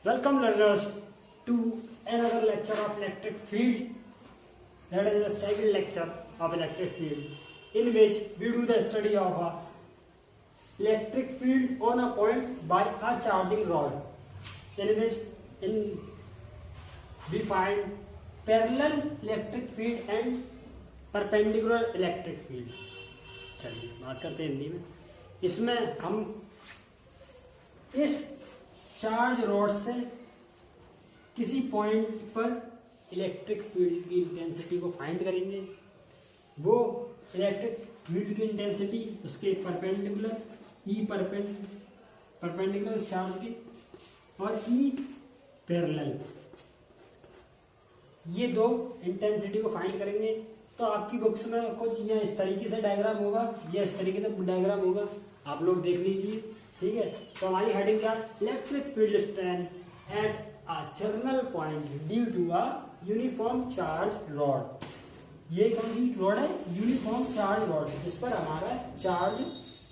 Welcome learners to another lecture of electric field. That is the second lecture of electric field, in which we do the study of a electric field on a point by a charging rod, in which we find parallel electric field and perpendicular electric field. चलिए बात करते हैं हिंदी में. इसमें हम इस charge rod से किसी पॉइंट पर इलेक्ट्रिक फील्ड की इंटेंसिटी को फाइंड करेंगे. वो इलेक्ट्रिक फील्ड की इंटेंसिटी उसके परपेंडिकुलर परपेंडिकुलर चार्ज की और ई पैरेलल, ये दो इंटेंसिटी को फाइंड करेंगे. तो आपकी बुक्स में कुछ ये इस तरीके से डायग्राम होगा, ये इस तरीके से डायग्राम होगा, आप लोग देख लीजिए. ठीक है, तो हमारी हेडिंग क्या, electric field strength at a terminal point due to a uniform charge rod. ये कौन सी रॉड है? यूनिफॉर्म चार्ज रॉड, जिस पर हमारा चार्ज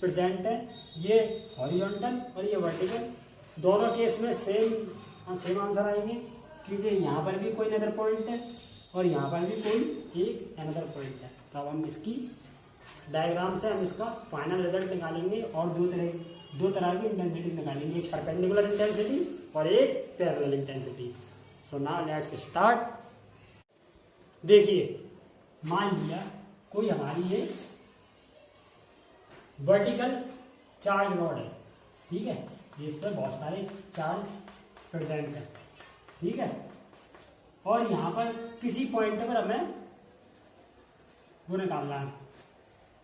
प्रेजेंट है. ये हॉरिजॉन्टल और ये वर्टिकल, दोनों केस में सेम आंसर आएंगे, क्योंकि यहाँ पर भी कोई अनदर पॉइंट है और यहाँ पर भी कोई एक अनदर पॉइंट है. तो अब हम इसकी डायग्राम से हम इसका फाइनल रिजल्ट निकालेंगे और दो तरह की इंटेंसिटी निकालेंगे, एक परपेंडिकुलर इंटेंसिटी और एक parallel intensity. So now let's start. देखिए, मान लिया कोई हमारी ये वर्टिकल चार्ज रॉड है. ठीक है, इस पर बहुत सारे चार्ज प्रेजेंट है. ठीक है, और यहाँ पर किसी पॉइंट पर हमें वो निकालना है,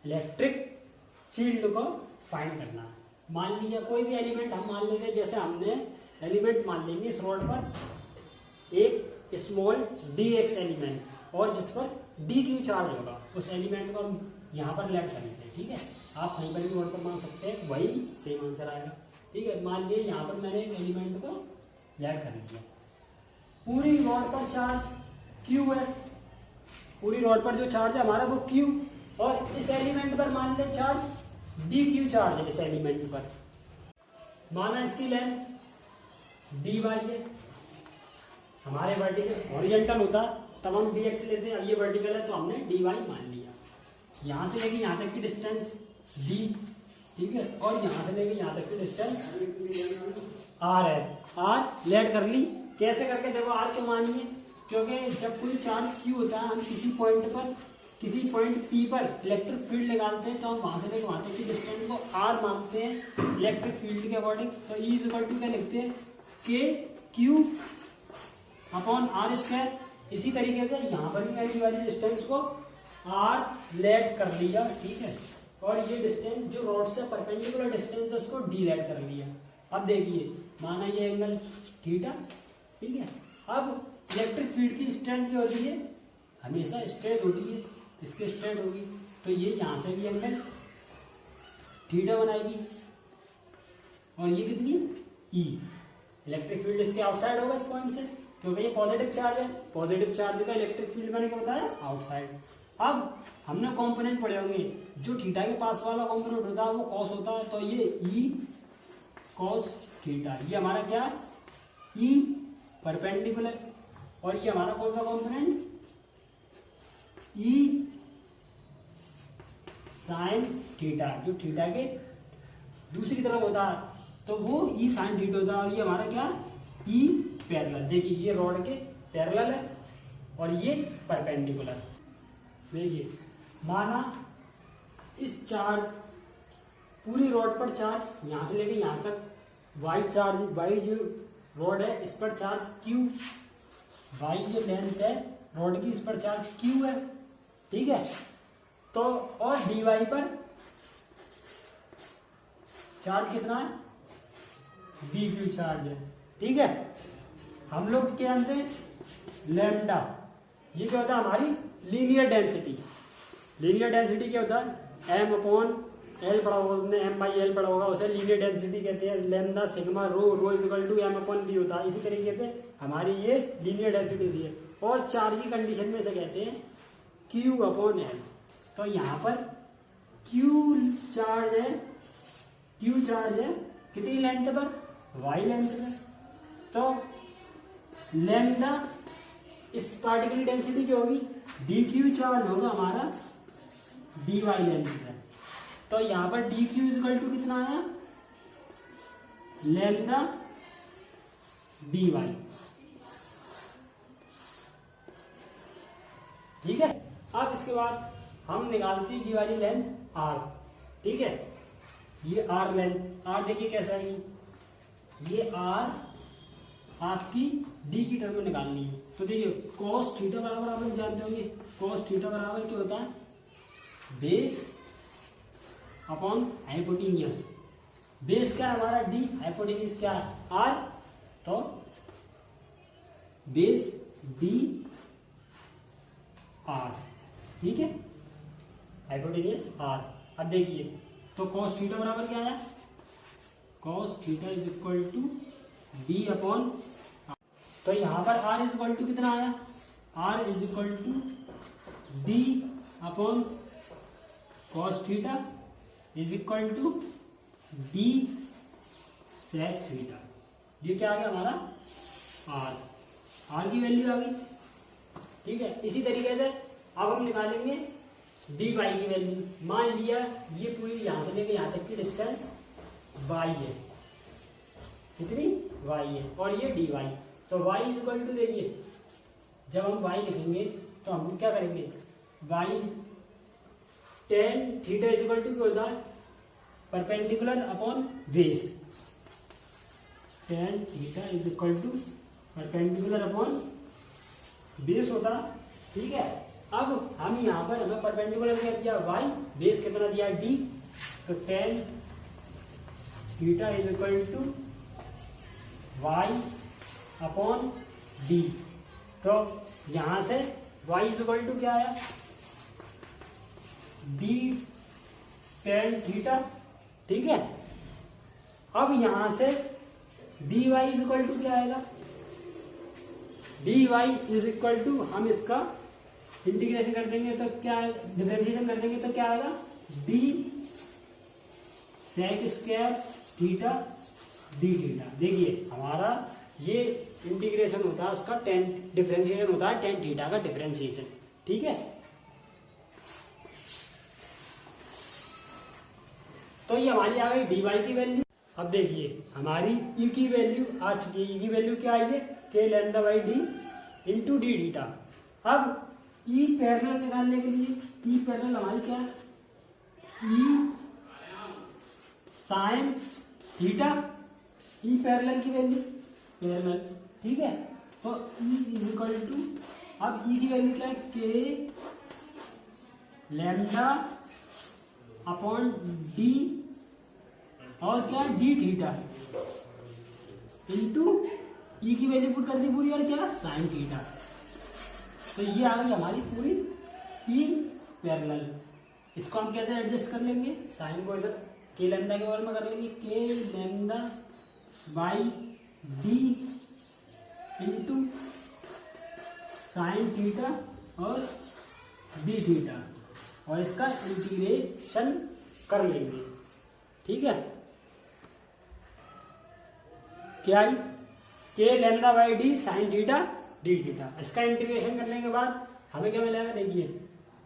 इलेक्ट्रिक फील्ड को फाइंड करना है. मान लिया कोई भी एलिमेंट हम मान लेते हैं, जैसे हमने एलिमेंट मान लेंगे इस रोड पर एक स्मॉल dx एलिमेंट, और जिस पर dq चार्ज होगा, उस एलिमेंट को हम यहाँ पर लेट कर लेते हैं. ठीक है, आप कहीं पर भी रोड पर मान सकते हैं, वही सेम आंसर आएगा. ठीक है, मान लिया यहाँ पर मैंने एक एलिमेंट को लेट कर लिया. पूरी रॉड पर चार्ज q है, पूरी रॉड पर जो चार्ज है हमारा वो q, और इस एलिमेंट पर मान ले चार्ज dq चार्ज है. इस एलिमेंट पर माना इसकी लेंथ dy है. हमारे वर्टिकल हॉरिजॉन्टल होता तब हम dx लेते हैं, अब ये वर्टिकल है तो हमने dy मान लिया. यहाँ से लेके यहाँ तक की डिस्टेंस d. ठीक है, और यहाँ से लेके यहाँ तक की डिस्टेंस r है. r लेट कर ली. कैसे करके देखो, r क्यों मानिए, क्योंकि जब कोई चार्ज q होता है, हम किसी पॉइंट p पर इलेक्ट्रिक फील्ड निकालते हैं, तो हम वहां से लेकर वहां तक की डिस्टेंस को r मानते हैं इलेक्ट्रिक फील्ड के अकॉर्डिंग. तो E इक्वल टू क्या लिखते हैं, k q upon r square. इसी तरीके से यहाँ पर भी मैंने वाली डिस्टेंस को r लेट कर लिया. ठीक है, और ये डिस्टेंस जो रॉड से परपेंडिकुलर डिस्टेंस है उसको d लेट कर लिया. अब देखिए, माना ये एंगल थीटा. ठीक है, अब इलेक्ट्रिक फील्ड की स्ट्रेंथ क्या होती है, हमेशा स्ट्रेट होती है, इसकी स्ट्रेट होगी, तो ये यहाँ से भी एंगल थीटा बनाएगी, और ये कितनी ई. इलेक्ट्रिक फील्ड इसके आउटसाइड होगा इस पॉइंट से, क्योंकि ये पॉजिटिव चार्ज है. पॉजिटिव चार्ज का इलेक्ट्रिक फील्ड मैंने क्या बताया, आउटसाइड. अब हमने कंपोनेंट पढ़े होंगे, जो थीटा के पास वाला कंपोनेंट होता है वो कॉस होता है, तो ये ई कॉस थीटा. ये हमारा क्या, ई परपेंडिकुलर, और ये हमारा कौन सा कंपोनेंट, ई साइन थीटा, जो थीटा के दूसरी तरफ होता है, तो वो ई साइन थीटा होता है. और ये हमारा क्या, ई पैरेलल. देखिए, ये रॉड के पैरेलल है और ये परपेंडिकुलर. देखिए, माना इस चार्ज पूरी रॉड पर चार्ज यहाँ से लेके यहाँ तक वाई जो रॉड है इस पर चार्ज q, वाई जो लेंथ है रॉड की, इस पर चार्ज q है. ठीक है, तो और dy पर चार्ज कितना है, dq चार्ज है. ठीक है, हम लोग क्या जानते हैं, लैम्डा. ये क्या होता है, हमारी लीनियर डेंसिटी. लीनियर डेंसिटी क्या होता है, m अपॉन एल पढ़ा होगा, एम बाई एल पढ़ा होगा, उसे लीनियर डेंसिटी कहते हैं. Lambda sigma rho is equal to M upon B होता है. इसी तरीके से हमारी ये लीनियर डेंसिटी दी है. और चार्ज की कंडीशन में से कहते हैं क्यू अपॉन एल. तो यहाँ पर क्यू चार्ज है कितनी लेंथ पर, वाई लेंथ पर. तो लैम्डा इस पार्टिकल की डेंसिटी क्या होगी, डी क्यू चार्ज होगा हमारा डी वाई लेंथ पर। तो यहां पर डी क्यू इक्वल टू कितना आया, लैम्डा डी वाई। ठीक है। अब इसके बाद हम निकालते हैं ये वाली लेंथ आर। ठीक है, ये आर लेंथ, आर देखिए कैसा है, ये आर आपकी डी की टर्म में निकालनी है। तो देखिए cos थीटा बराबर आप लोग जानते होंगे, cos थीटा बराबर क्या होता है, बेस अपॉन हाइपोटेन्यूज। बेस क्या है हमारा डी, हाइपोटेन्यूज क्या है आर, तो बेस डी आर। ठीक है, हाइपोटेन्यूज आर। अब देखिए तो cos थीटा बराबर क्या आया, cos theta is equal to D upon, तो यहां पर r इज इक्वल टू कितना आया, r is equal to D upon cos theta is equal to D sec theta. ये क्या आ गया हमारा r की वैल्यू आ गई। ठीक है, इसी तरीके से अब हम निकालेंगे डी वाई की वैल्यू। मान लिया ये पूरी यहां से लेके यहां तक की डिस्टेंस y है, कितनी y है, और ये डी वाई। तो y इज इक्वल टू, देखिए जब हम y लिखेंगे तो हम क्या करेंगे, y tan theta is equal to क्या होता है, perpendicular upon base. tan theta is equal to perpendicular upon base होता। ठीक है, अब हम यहाँ पर हमें परपेंडिकुलर क्या दिया y, बेस कितना दिया d, तो tan theta is equal to y upon D. तो यहां से y इज इक्वल टू क्या आया, डी tan थीटा। ठीक है, अब यहां से D Y is equal to क्या आएगा, D Y is equal to, हम इसका इंटीग्रेशन कर देंगे तो क्या, डिफरेंशिएशन कर देंगे तो क्या आएगा, D sec square theta D theta. देखिए हमारा ये इंटीग्रेशन होता है उसका टेन, डिफरेंशिएशन होता है टेन थीटा का डिफरेंशिएशन। ठीक है, तो ये हमारी आ गई डी वाई की वैल्यू। अब देखिए हमारी ई की वैल्यू आ चुकी है, ई की वैल्यू क्या आई है, के lambda by D into D theta. अब ई पैरेलल निकालने के लिए, ई पैरेलल हमारी क्या है, ई साइन थीटा, ई पैरेलल की वैल्यू पैरेलल। ठीक है, तो ई इज इक्वल टू, अब ई की वैल्यू क्या है, के लैम्डा अपॉन डी और क्या डी थीटा इंटू ई की वैल्यू पुट कर दी पूरी, और क्या साइन थीटा। तो ये आ गई हमारी पूरी ई पैरेलल। इसको हम कैसे एडजस्ट कर लेंगे, साइन को इधर के लैम्डा के बराबर में कर लेंगे, के lambda by D into sine theta और डी थीटा, और इसका इंटीग्रेशन कर लेंगे। ठीक है, क्या आई, के lambda by D sine theta D theta. इसका इंटीग्रेशन करने के बाद हमें क्या मिलेगा, देखिए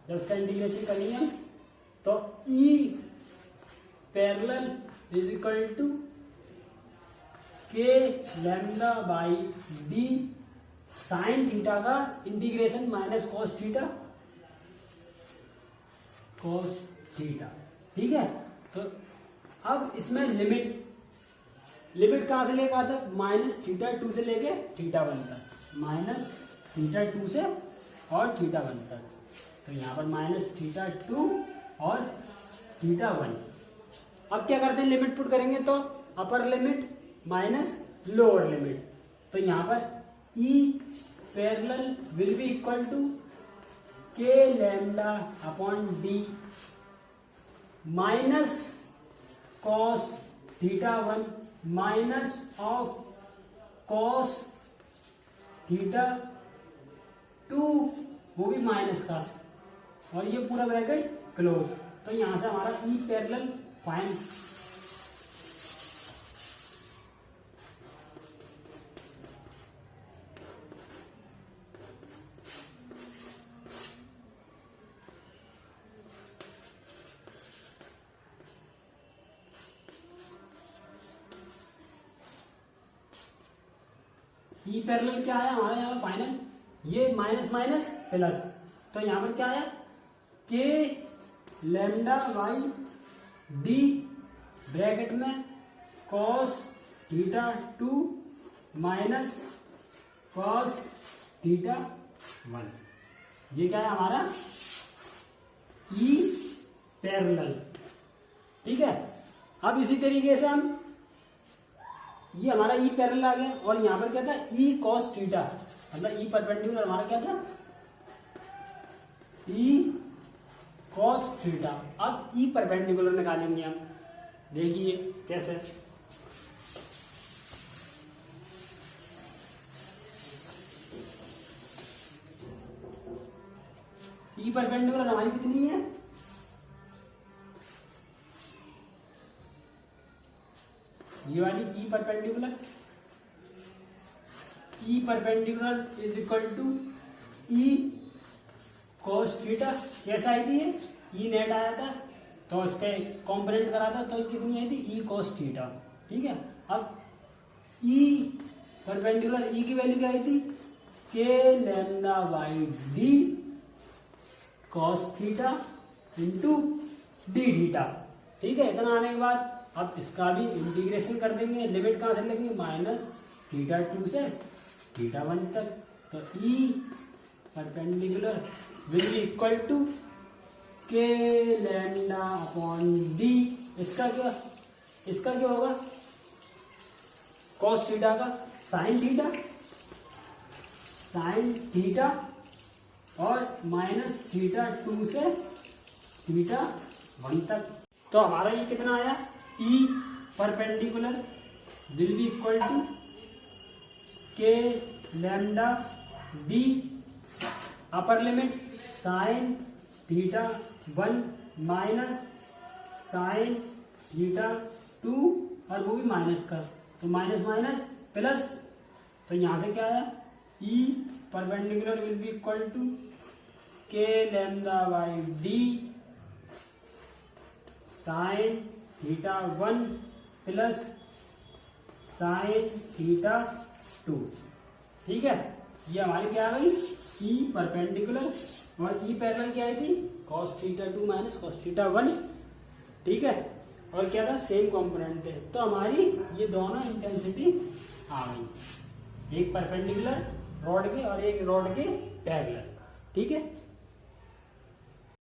जब इसका इंटीग्रेशन करेंगे हम तो E parallel is equal to K lambda by D sine theta का integration minus cos theta cos theta. ठीक है, तो अब इसमें लिमिट कहां से लेकर आता है, माइनस थीटा टू से लेके थीटा वन तक, माइनस थीटा टू से और थीटा वन तक। तो यहां पर माइनस थीटा टू और थीटा वन। अब क्या करते हैं, लिमिट पुट करेंगे तो upper limit minus lower limit. तो यहां पर E parallel will be equal to K lambda upon D minus cos theta one minus of cos theta two, वो भी माइनस का, और ये पूरा ब्रैकेट क्लोज। तो यहां से हमारा E parallel find E parallel क्या है हमारे यहाँ फाइनल, ये माइनस माइनस प्लस, तो यहाँ पर क्या है के लैम्डा बाई डी ब्रैकेट में cos theta 2 minus cos theta 1, ये क्या है हमारा ई पैरेलल। ठीक है, अब इसी तरीके से हम, ये हमारा ई पैरेलल आ गया और यहां पर क्या था ई कॉस थीटा, मतलब ई परपेंडिकुलर हमारा क्या था ई कॉस थीटा। अब ई परपेंडिकुलर निकालेंगे हम, देखिए कैसे। ई परपेंडिकुलर हमारी कितनी है, ये वाली E perpendicular, E perpendicular is equal to E cos theta. कैसा आई थी ये, ई नेट आया था तो इसके कॉम्पोनेंट करा था तो ये कितनी आई थी ई कॉस थीटा। ठीक है, अब ई परपेंडिकुलर ई की वैल्यू क्या आई थी के lambda by D cos theta into D theta. ठीक है, इतना आने के बाद अब इसका भी इंटीग्रेशन कर देंगे, लिमिट कहां से लेंगे माइनस थीटा 2 से थीटा 1 तक, तो E perpendicular will be equal to K lambda upon D, इसका क्या होगा कॉस थीटा का साइन थीटा और माइनस थीटा 2 से थीटा 1 तक। तो हमारा ये कितना आया E perpendicular will be equal to K lambda D upper limit sine theta 1 minus sine theta 2 और वो भी माइनस का, तो माइनस माइनस प्लस, तो यहां से क्या आया E perpendicular will be equal to K lambda by D sine theta 1 plus sine theta 2। ठीक है, ये हमारी क्या आ गई ई परपेंडिकुलर, और ई पैरेलल क्या आई थी cos theta 2 minus cos theta 1। ठीक है, और क्या था सेम कंपोनेंट थे, तो हमारी ये दोनों इंटेंसिटी आ गई, एक परपेंडिकुलर रॉड के और एक रॉड के पैरेलल। ठीक है।